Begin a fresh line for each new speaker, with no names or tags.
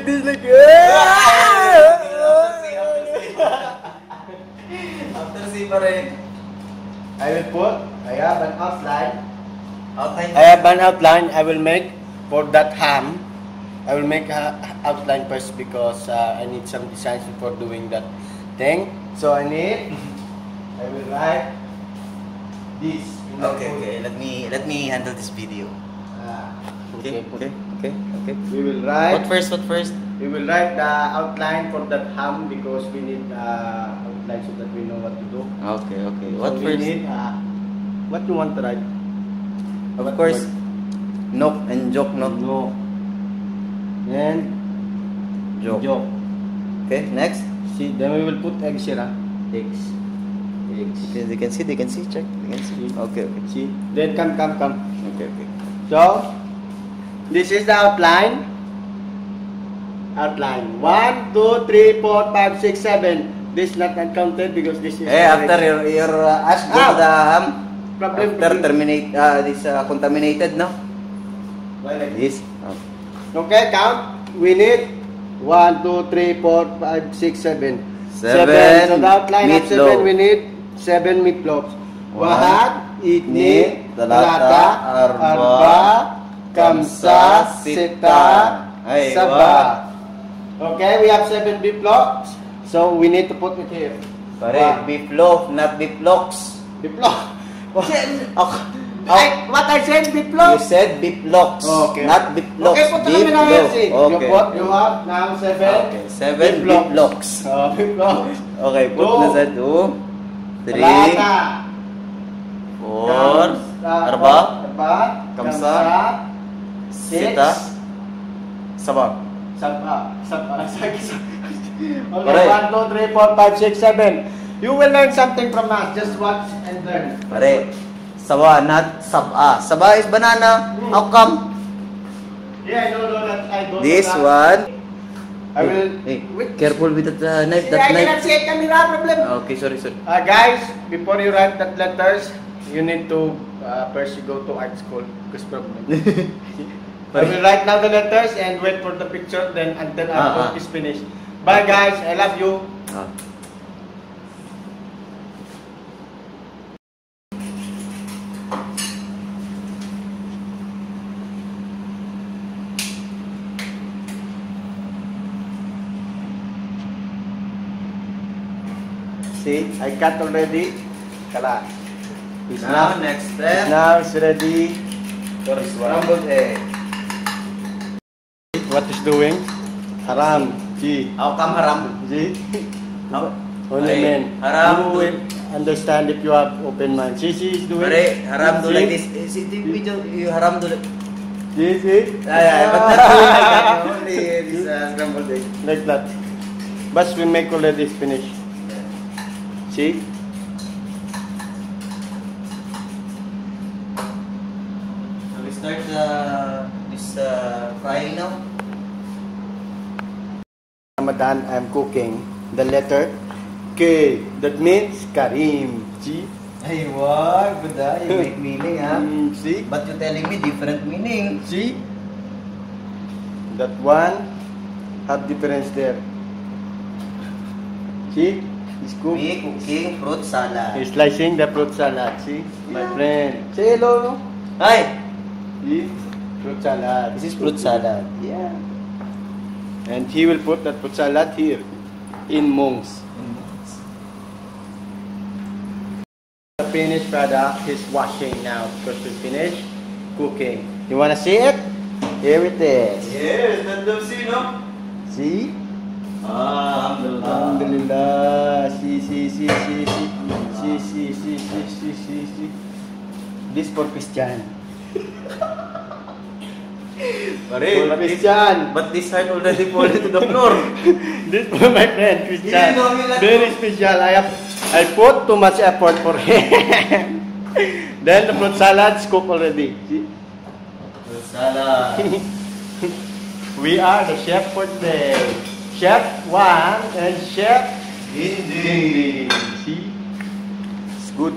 This like
After C pa rin.
I will put. I have an outline.
Outline.
I have an outline. I will make for that ham. I will make an outline first because I need some designs before doing that thing. So I will write this.
Okay. Let me handle this video. Okay.
We will write.
What first?
We will write the outline for that ham because we need outline so that we know what to do.
Okay.
So
What
we
first?
need what you want to write?
Of course, knock and joke, no?
No. And
Joke.
joke.
Okay, next.
See, then we will put eggs here. Eggs.
Okay, they can see, check. They can see. Okay.
See, then come.
Okay.
So, this is the outline. Outline. 1, 2, 3, 4, 5, 6, 7. This not uncounted because this is.
After your ash go to the ham.
Problem.
After terminate this contaminated, no?
Why like
This.
Okay, count. We need 1, 2, 3, 4, 5, 6, 7.
7.
So the outline of 7,
meatloaf.
we need 7 meatloaves. Wahad, Idni,
Talata,
Talata,
Arba,
Arba, Kamsa, Sita,
Ay,
Sabah. Okay, we have 7 meatloaves. So we need to put it here.
Pare, beef loaf, not beef locks.
Meatloaf.
Okay.
What I said,
You
meatloaf?
said beef locks,
Okay.
not beef locks.
Okay, put
beef
namin ang
loaf.
LC.
Okay.
You have now 7.
Okay, 7 beef locks.
Meatloaves.
Okay, put na sa 2, 3,
Talata.
4, Arba,
Kamsa,
Sita, Sabah.
Sabah. Okay,
Pare.
1, 2, 3, 4, 5, 6, 7. You will learn something from us. Just watch and learn.
Pare, Sabah, not Sabah. Sabah is banana. How come?
Yeah, no, that I don't
This
know that.
one.
I will.
Hey, careful with that knife.
I
That
cannot
knife.
see it, camera problem.
Okay, sorry.
Guys, before you write that letters, you need to first you go to art school. Because problem. I will write now the letters and wait for the picture. Then until our book is finished. Bye, guys. I love you. See, I cut already. Kala.
Now, next step.
Now it's ready.
For scrambled egg.
What is doing? Haram. See.
How come haram?
See.
How?
Only
Ay,
men.
haram.
You will understand if you have open mind. See, is doing.
Pare, haram do
See?
like this. See the video, you haram do like.
See.
But not doing like that. Only this scrambled egg.
Like that. But we make already finish. See?
So we start this frying now.
Ramadan, I'm cooking the letter K. That means Karim. See?
Ay, wow, good you make meaning, ha?
See?
But you're telling me different meaning.
See? That one have difference there. See? He's
Me cooking fruit salad.
He's slicing the fruit salad. See? My friend. Say hello. No?
Hi!
See? Fruit salad.
This is fruit salad.
Yeah. And he will put that fruit salad here in monks. The finished product is washing now because we finished cooking. You wanna see it? Here it is.
Yes, that does see, no?
See?
Alhamdulillah.
Alhamdulillah. See. This for Christian. For Christian.
But this heart already fallen to the floor.
This for my friend Christian. Very special. I put too much effort for him. Then the fruit salad's cooked already. See?
Fruit salad.
We are the chef for today. Chef Juan and Chef
Hindi.
See? It's good.